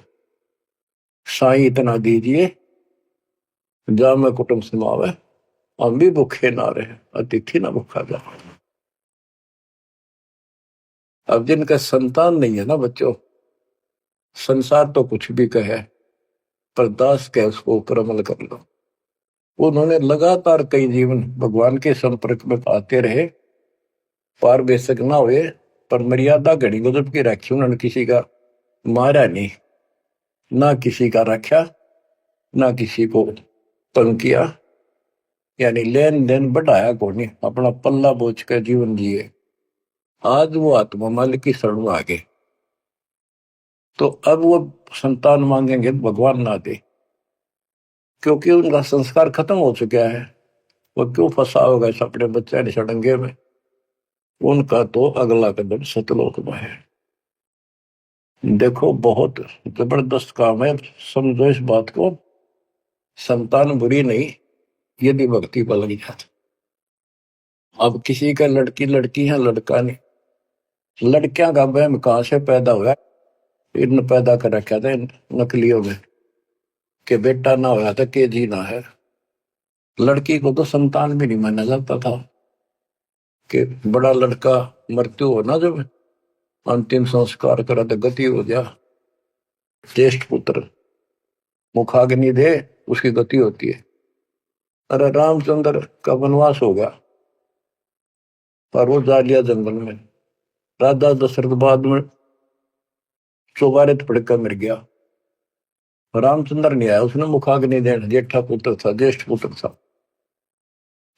साई इतना दीजिए जा में कुटुंब समावे, हम भी भूखे ना रहे, अतिथि ना भूखा जा। अब जिनका संतान नहीं है ना बच्चों, संसार तो कुछ भी कहे, पर दास के उसको ऊपर अमल कर लो। उन्होंने लगातार कई जीवन भगवान के संपर्क में आते रहे, पार बेशक ना हुए, पर मर्यादा घड़ी गजब की रखी उन्होंने। किसी का मारा नहीं, ना किसी का रखा, ना किसी को तंग किया, यानी लेन देन बढ़ाया को नहीं, अपना पल्ला बोझ कर जीवन जिए। आज वो आत्मा मालिक की शरण में आ गए, तो अब वो संतान मांगेंगे तो भगवान ना दे, क्योंकि उनका संस्कार खत्म हो चुका है। वो क्यों फंसा होगा इस अपने बच्चे ने सड़ंगे में। उनका तो अगला कदम सतलोक में है। देखो बहुत जबरदस्त काम है, समझो इस बात को। संतान बुरी नहीं, यदि भक्ति पर लगी है। अब किसी का लड़की लड़की है, लड़का नहीं। लड़कियां का वहम कहां से पैदा हुआ? इन पैदा कर रखा था नकलियों में कि बेटा ना होया था के जी ना है। लड़की को तो संतान भी नहीं माना जाता था कि बड़ा लड़का मृत्यु हो ना, जब अंतिम संस्कार करा तो गति हो गया, ज्येष्ठ पुत्र मुखाग्नि दे, उसकी गति होती है। अरे रामचंद्र का वनवास हो गया, पर वो जा लिया जंगल में। राजा दशरथ बाद में चौबारे पड़कर मर गया। रामचंद्र नहीं आया, उसने मुखाग्नि देना, जेठा पुत्र था, ज्येष्ठ पुत्र था।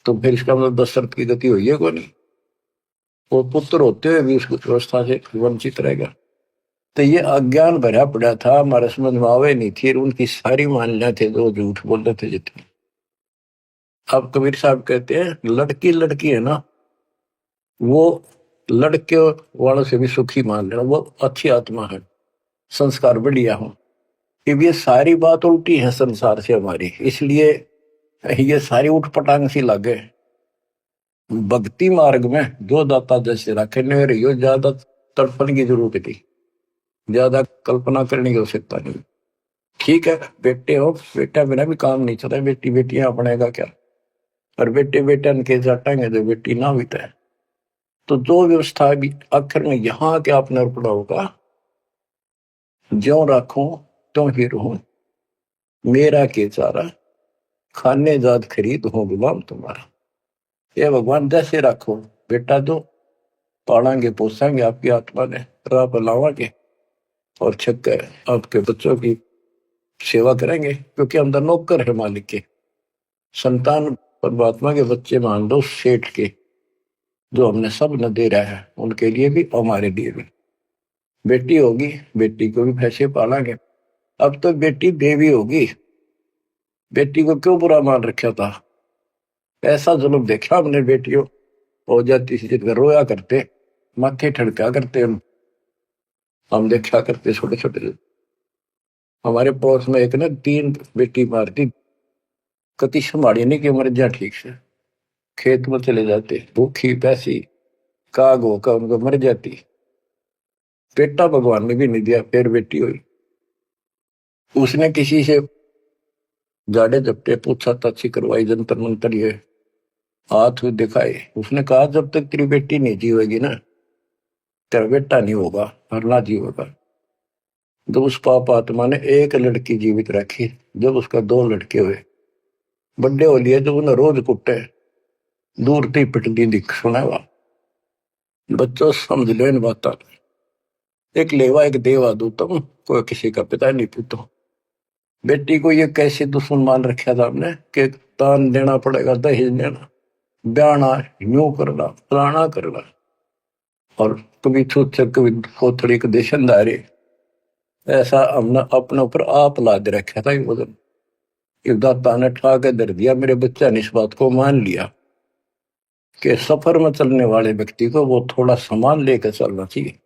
तो फिर इसका मतलब दशरथ की गति हुई है को नहीं? वो पुत्र होते हुए भी उसकी व्यवस्था से वंचित रहेगा। तो ये अज्ञान भरा पड़ा था, हमारे समझ में आवे नहीं थी। उनकी सारी मान्यता थे जो झूठ बोलते थे जितने। अब कबीर साहब कहते हैं लड़की लड़की है ना, वो लड़के वालों से भी सुखी मान लेना, वो अच्छी आत्मा है, संस्कार बढ़िया हो। अब ये सारी बात उल्टी है संसार से हमारी, इसलिए ये सारी उठपटांग सी लगे। भक्ति मार्ग में जो दाता जैसे रखे न रही, ज्यादा तड़पण की जरूरत थी, ज्यादा कल्पना करने की आवश्यकता नहीं। ठीक है, बेटे हो, बेटा बिना भी काम नहीं चलता, बेटी बेटियां अपनेगा क्या? और बेटे बेटे के जाटेंगे तो बेटी ना भी है। तो जो व्यवस्था भी आखिर में यहाँ के आपने अर्पणा होगा, ज्यो राखूं त्यों ही रहूं, मेरा के चारा खाने जात खरीद हो गुलाम तुम्हारा। ये भगवान जैसे रखो, बेटा दो, पालेंगे पोसेंगे आपकी आत्मा ने, राह पर लावांगे, और छक आपके बच्चों की सेवा करेंगे, क्योंकि हम तो नौकर है मालिक के। संतान परमात्मा के बच्चे मान लो, सेठ के, जो हमने सब न दे रहा है, उनके लिए भी हमारे लिए भी। बेटी होगी, बेटी को भी पैसे पालेंगे। अब तो बेटी देवी होगी, बेटी को क्यों बुरा मान रखा था? ऐसा जुल्म देखा हमने, बेटियों हो जाती थी जिनका रोया करते, माथे ठड़का करते, हम देखा करते छोटे छोटे। हमारे पड़ोस में एक ने 3 बेटी मार दी, कति संभाली नहीं कि मर जा ठीक से, खेत में चले जाते भूखी पैसी, काग होकर उनको मर जाती। बेटा भगवान ने भी नहीं दिया, फिर बेटी हुई। उसने किसी से जाड़े झपटे पूछा ताछी करवाई, जंतर मंतर ये हाथ दिखाए। उसने कहा जब तक तेरी बेटी नहीं जीवेगी ना, तेरा बेटा नहीं होगा, मरना जीवेगा। तो उस पाप आत्मा ने एक लड़की जीवित रखी, जब उसका 2 लड़के हुए, बड्डे हो लिए, जब उन्हें रोज कुटे, दूर थी पिटती दिख सुनावा। बच्चों समझ लो इन बात। एक लेवा एक देवा दूतम, कोई किसी का पिता नहीं पूतो। बेटी को ये कैसे दुश्मन मान रखा था हमने कि तान देना पड़ेगा, दहेज देना, ब्याना, यूं करना, फलाना करना, और कभी छूत से कभी कोथड़ी के देशनदारी। ऐसा हमने अपने ऊपर आप लाद रखा था। वजन दाता ने ठा के दर दिया, मेरे बच्चा ने इस बात को मान लिया कि सफर में चलने वाले व्यक्ति को वो थोड़ा सामान लेकर चलना चाहिए।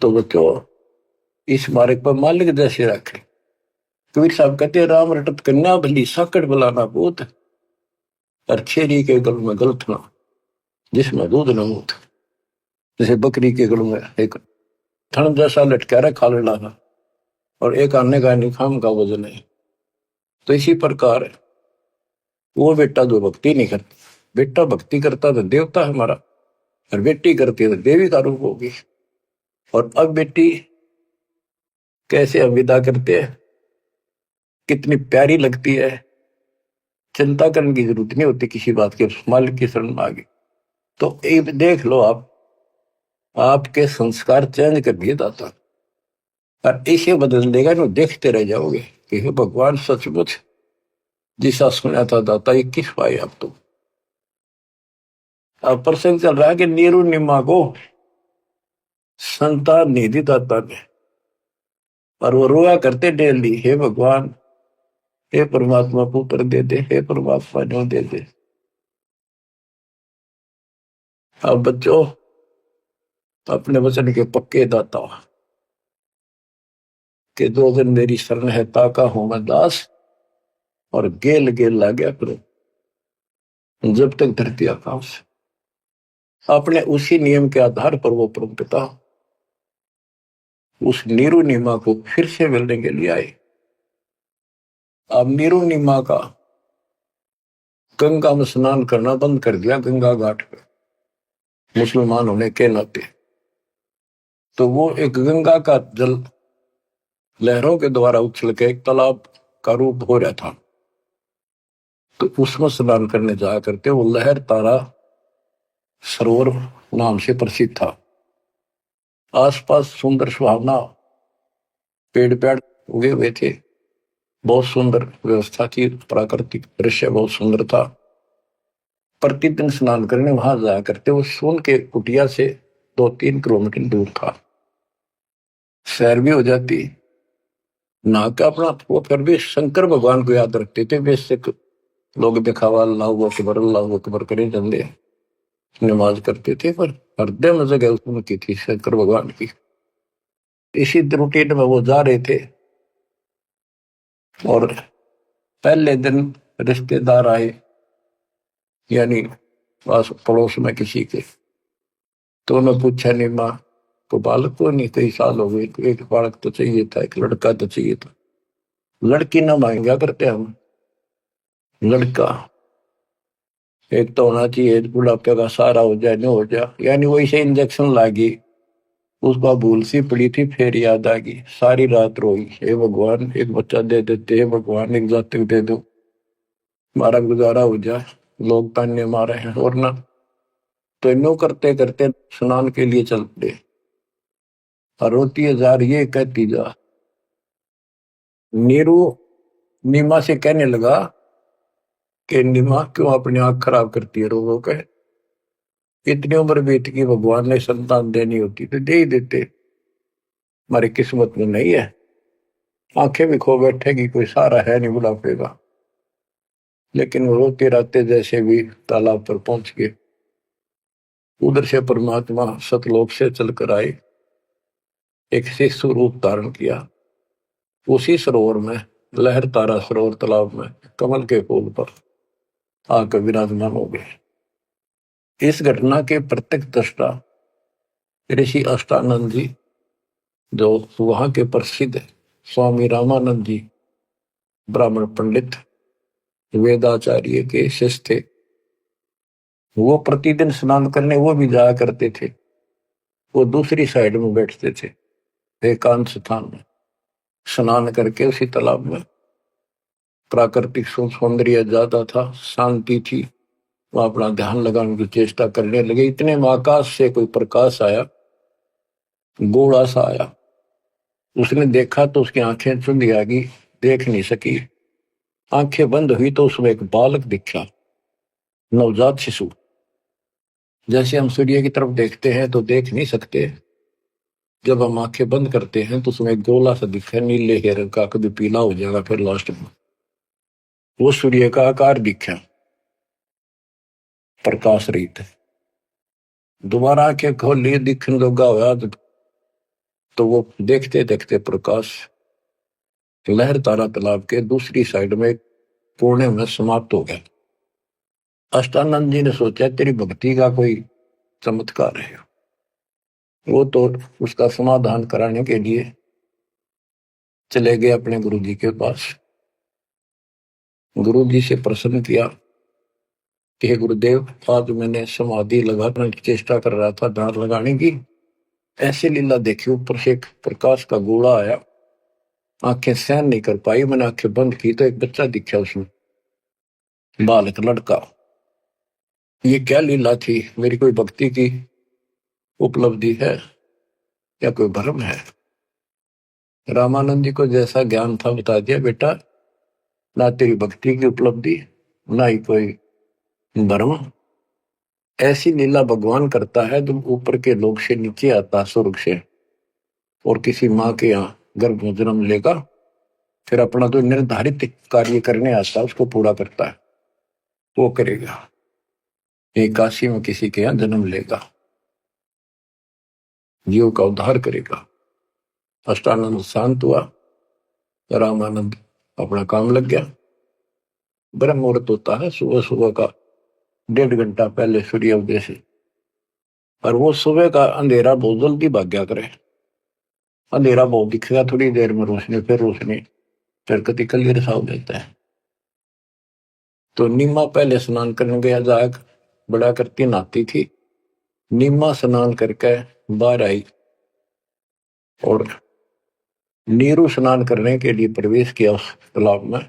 तो बच्चों, इस मार्ग पर मालिक जैसे रखे। कबीर साहब कहते हैं, राम रटत कन्या भली साकट बुलाना पूत, और छेरी के गल में गलत ना जिसमें दूध न मूत। जैसे बकरी के गल में एक थन जैसा लटका रखा लाना और एक आने का निखाम का वजन है, तो इसी प्रकार वो बेटा जो भक्ति नहीं करता, बेटा भक्ति करता तो देवता है हमारा, और बेटी करती है तो देवी का रूप होगी। और अब बेटी कैसे हम विदा करते हैं, कितनी प्यारी लगती है, चिंता करने की जरूरत नहीं होती किसी बात के, मालिक की शरण में आ गई तो एक देख लो आप, आपके संस्कार चेंज कर दिए दाता, और इसे बदल देगा ना, देखते रह जाओगे कि हे भगवान सचमुच जिसा सुना था दाता ये किस पाए आप। तो अब प्रसंग चल रहा है कि नीरू निम्मा को संतान नहीं दी दाता ने, और वो रोया करते डेली, हे भगवान, हे परमात्मा पुत्र दे दे, हे परमात्मा जो दे दे। अब बच्चों अपने वचन के पक्के दाता कि दो दिन मेरी शरण है ताका हूं मैं दास, और गेल गेल ला गया करो जब तक धरती आकाश। अपने उसी नियम के आधार पर वो परम पिता उस नीरू नीमा को फिर से मिलने के लिए आए। अब नीरू नीमा का गंगा में स्नान करना बंद कर दिया, गंगा घाट पे मुसलमान होने के नाते। तो वो एक गंगा का जल लहरों के द्वारा उछल के एक तालाब का रूप हो रहा था, तो उसमें स्नान करने जाया करते। वो लहर तारा सरोवर नाम से प्रसिद्ध था। आसपास सुंदर सुहावना पेड़ पेड़ उगे हुए थे, बहुत सुंदर व्यवस्था थी, प्राकृतिक दृश्य बहुत सुंदर था। प्रतिदिन स्नान करने वहां जाया करते। वो सोन के कुटिया से 2-3 किलोमीटर दूर था, सैर भी हो जाती ना का अपना। वो फिर भी शंकर भगवान को याद रखते थे। बेसिक लोग दिखावा अल्लाह अकबर करे चंदे नमाज करते थे, पर हृदय में जगह उनकी थी शंकर भगवान की। इसी रूटीन में वो जा रहे थे, और पहले दिन रिश्तेदार आए, यानी पास पड़ोस में किसी के। तो उन्होंने पूछा, नहीं माँ को बालक को नहीं, कई साल हो गए, एक बालक तो चाहिए था, एक लड़का तो चाहिए था। लड़की ना मांगा करते हम, लड़का एक तो होना चाहिए, बुढ़ापे का सहारा हो जाए, नहीं हो जाए। यानी वही से इंजेक्शन लागी, उसका भूल सी पड़ी थी, फिर याद आ गई, सारी रात रोई, हे भगवान एक बच्चा दे देते, हे भगवान एक जातक दे दो, हमारा गुजारा हो जाए, लोग ताने मारे हैं। और ना तो इनो करते करते स्नान के लिए चल पड़े। और रोती है जा रही है, कहती जा। नीरू नीमा से कहने लगा कि नीमा क्यों अपनी आंख खराब करती है, रोगों के इतनी उम्र बीत की, भगवान ने संतान देनी होती तो दे ही देते, हमारी किस्मत में नहीं है। आंखें भी खो बैठेगी, कोई सहारा है नहीं बुढ़ापे का। लेकिन वो रोते रहते जैसे भी तालाब पर पहुंच गए। उधर से परमात्मा सतलोक से चलकर आए, एक शिशु रूप धारण किया। उसी सरोवर में, लहर तारा सरोवर तालाब में कमल के फूल पर आकर विराजमान हो गए। इस घटना के प्रत्यक्ष दृष्टा ऋषि अष्टानंद जी, जो वहां के प्रसिद्ध स्वामी रामानंद जी ब्राह्मण पंडित वेदाचार्य के शिष्य थे, वो प्रतिदिन स्नान करने वो भी जाया करते थे। वो दूसरी साइड में बैठते थे, एकांत स्थान में स्नान करके। उसी तालाब में प्राकृतिक सौंदर्य ज्यादा था, शांति थी, वो अपना ध्यान लगाने की चेष्टा करने लगे। इतने में आकाश से कोई प्रकाश आया, गोला सा आया। उसने देखा तो उसकी आंखें चुंधी आ गई, देख नहीं सकी। आंखें बंद हुई तो उसमें एक बालक दिखा, नवजात शिशु। जैसे हम सूर्य की तरफ देखते हैं तो देख नहीं सकते, जब हम आंखें बंद करते हैं तो उसमें एक गोला सा दिखा, नीले के रंग का, कभी पीला हो जाएगा फिर लास्ट में। वो सूर्य का आकार दिखा, प्रकाश रहित। दोबारा आंखें खोल लिए, दिखने लगा हुआ तो वो देखते देखते प्रकाश लहर तारा तालाब के दूसरी साइड में कोने में समाप्त हो गया। अष्टानंद जी ने सोचा तेरी भक्ति का कोई चमत्कार है। वो तो उसका समाधान कराने के लिए चले गए अपने गुरु जी के पास। गुरु जी से प्रश्न किया कि गुरुदेव, आज मैंने समाधि लगाने की चेष्टा कर रहा था, ध्यान लगाने की, ऐसी लीला देखी, ऊपर से एक प्रकाश का गोला आया, आंखें सहन नहीं कर पाई, मैंने आंखें बंद की तो एक बच्चा दिखा उसमें, बालक लड़का। ये क्या लीला थी? मेरी कोई भक्ति की उपलब्धि है या कोई भ्रम है? रामानंद जी को जैसा ज्ञान था बता दिया, बेटा ना तेरी भक्ति की उपलब्धि ना ही कोई भ्रम। ऐसी लीला भगवान करता है जब ऊपर के लोग से नीचे आता स्वर्ग से और किसी माँ के यहाँ गर्भ में जन्म लेगा, फिर अपना जो निर्धारित कार्य करने आता है उसको पूरा करता है, वो करेगा। एक काशी में किसी के यहाँ जन्म लेगा, जीव का उद्धार करेगा। अष्टानंद शांत हुआ, रामानंद अपना काम लग गया। ब्रह्म मुहूर्त होता है सुबह सुबह का 1.5 घंटा पहले सूर्य उदय से, और वो सुबह का अंधेरा बहुत जल्दी भाग गया करे। अंधेरा बहुत दिखेगा, थोड़ी देर में रोशनी, फिर रोशनी, फिर कति क्लियर सा हो जाता है। तो नीमा पहले स्नान करने गया, जाग बड़ा करती नहाती थी। नीमा स्नान करके बाहर आई और नीरू स्नान करने के लिए प्रवेश किया उस तालाब में।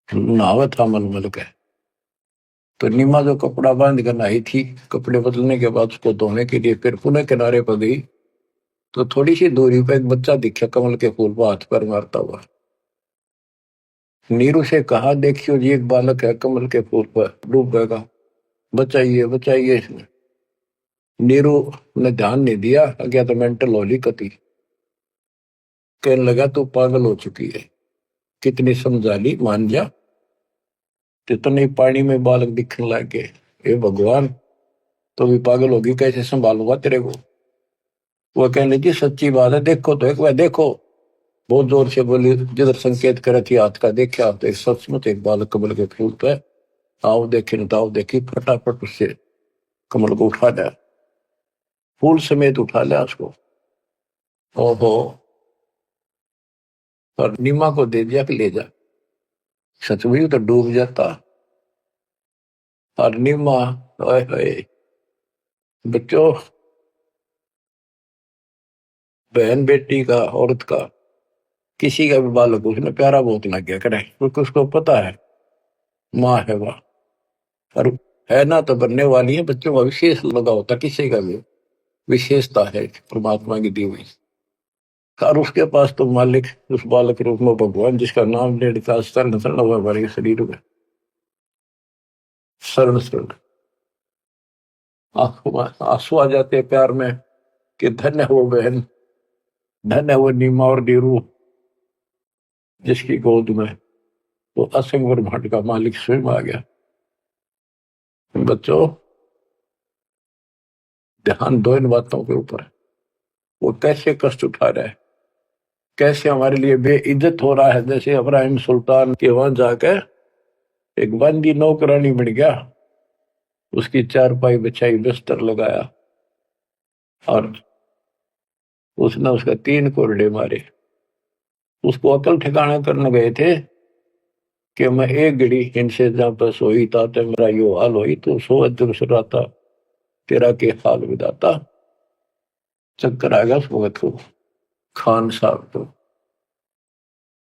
नहावा था मलमल के। तो नीमा जो कपड़ा बांध कर नहाई थी, कपड़े बदलने के बाद उसको धोने के लिए फिर पुनः किनारे पर गई, तो थोड़ी सी दूरी पर एक बच्चा दिखा कमल के फूल पर हाथ पर मारता हुआ। नीरू से कहा, देखियो जी एक बालक है कमल के फूल पर डूब गएगा, बचाइए बचाइए इसने। नीरू ने ध्यान नहीं दिया, अज्ञा तो मेंटल होली कती, कहने लगा तू पागल हो चुकी है, कितनी समझा ली, मान जा। इतने पानी में बालक दिखने लग गए, हे भगवान, तो भी पागल होगी, कैसे संभालूंगा तेरे को? वो कहने लगी सच्ची बात है, देखो तो एक बार देखो। बहुत जोर से बोली, जिधर संकेत करे थी हाथ का, देखा तो एक सचमुच एक बालक कमल के फूल पे, आओ देखे न ताओ देखी, फटाफट उससे कमल को उठा लिया, फूल समेत उठा लिया उसको। ओहो, और नीमा को दे दिया कि ले जा। सच में तो डूब जाता। और नीमा, ओए होए बच्चों, बहन बेटी का, औरत का, किसी का भी बालक उसने प्यारा बहुत लग गया करे, क्योंकि उसको पता है माँ है वह, और है ना तो बनने वाली है। बच्चों का विशेष लगा होता, किसी का भी विशेषता है परमात्मा की दी हुई, और उसके पास तो मालिक उस बालक रूप में भगवान, जिसका नाम ले लिखा शरण शरण हुआ हमारे शरीर में, शरण शरण। आंसू आ जाते हैं प्यार में कि धन्य है वो बहन, धन्य है वो नीमा और नीरू, जिसकी गोद में वो असंग ब्रह्मांड का मालिक स्वयं आ गया। बच्चों ध्यान दो इन बातों के ऊपर, वो कैसे कष्ट उठा रहा है, कैसे हमारे लिए बेइज्जत हो रहा है। जैसे इब्राहिम सुल्तान के वहां जाकर एक बंदी नौकरानी बन गया, उसकी चारपाई बिछाई, बिस्तर लगाया, और उसने उसका 3 कोरडे मारे। उसको अकल ठिकाना करने गए थे कि मैं एक घड़ी इनसे जहां पर सोई था तो मेरा यो हाल होई, तो सो अदृश्यता तेरा के हाल विदाता। चक्कर आ गया उस वक्त को, खान साहब को।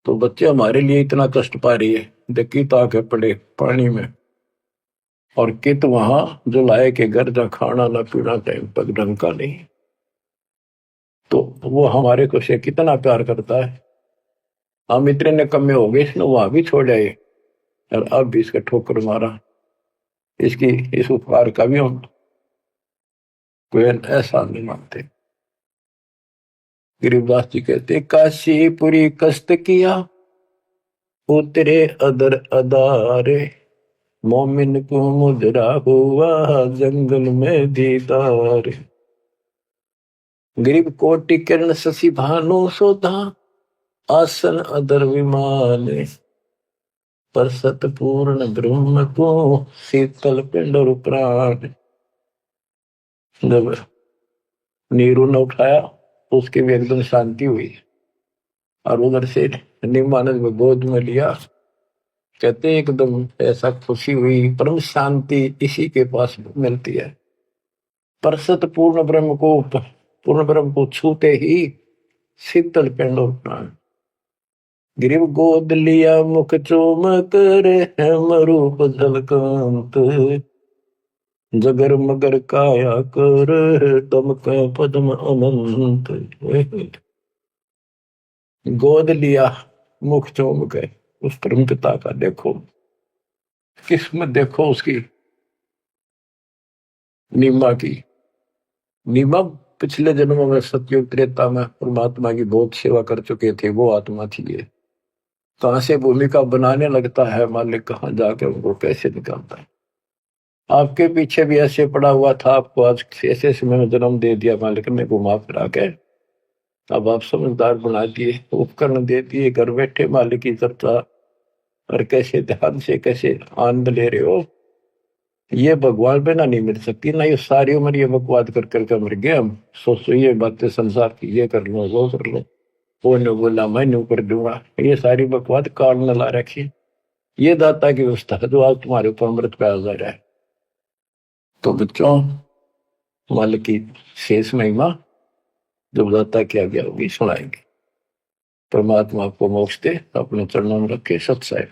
तो बच्चे हमारे लिए इतना कष्ट पा रही है, देखी ताके पड़े पानी में, और कित वहां जो लाए के घर जहाँ खाना ना पीना टाइम पर ढंग का नहीं। तो वो हमारे को से कितना प्यार करता है। हम इतने निकम्मे हो गए, इसने वहां भी छोड़ आए और अब भी इसका ठोकर मारा। इसकी इस उपकार का भी हम कोई ऐसा नहीं मानते। गरीबदास जी कहते, काशीपुरी कष्ट किया उतरे अदर अदारे, मोमिन को मुद्रा हुआ जंगल में दीदार। गरीब कोटि किरण शशि भानु सोधा, आसन अदर विमान, पर सतपूर्ण ब्रह्म को शीतल पिंड और प्राण। जब नीरू ने उठाया तो उसकी भी एकदम शांति हुई, और उधर से निमानंद में गोद में लिया। कहते एकदम ऐसा खुशी हुई, परम शांति इसी के पास मिलती है। पर सतपूर्ण ब्रह्म को, पूर्ण ब्रह्म को छूते ही शीतल पिंड और प्राण। गिरिव गोद लिया मुख चोम कर, हेम रूप झलकांत, जगर मगर काया कर, दम का पद्म अनंत। गोद लिया मुख चूम के उस परम पिता का, देखो किस्मत, देखो उसकी नीमा की। नीमा पिछले जन्मों में सतयुग त्रेता में परमात्मा की बहुत सेवा कर चुके थे, वो आत्मा थी ये। कहां से भूमिका बनाने लगता है मालिक, कहां जाके उनको कैसे निकालता है। आपके पीछे भी ऐसे पड़ा हुआ था, आपको आज ऐसे समय में जन्म दे दिया मालिक ने घुमा फिरा के। अब आप समझदार बना दिए, उपकरण दे दिए, घर बैठे मालिक की चर्चा, और कैसे ध्यान से कैसे आनंद ले रहे हो। ये भगवान पे ना नहीं मिल सकती ना, ये सारी उम्र ये बकवाद कर करके मर गए हम। सोचो ये बातें संसार की, ये कर लो वो कर लो, वो ने बोला मैं न्यू कर दूंगा, ये सारी बकवाद काल न ला रखी। ये दाता की व्यवस्था है जो आज तुम्हारे ऊपर अमृत पे आ जा रहा है। तो बच्चों, मालिक की शेष महिमा जब दाता की आज्ञा होगी सुनाएंगे। परमात्मा आपको मोक्ष दे, अपने चरणों में रखे। सत्साई।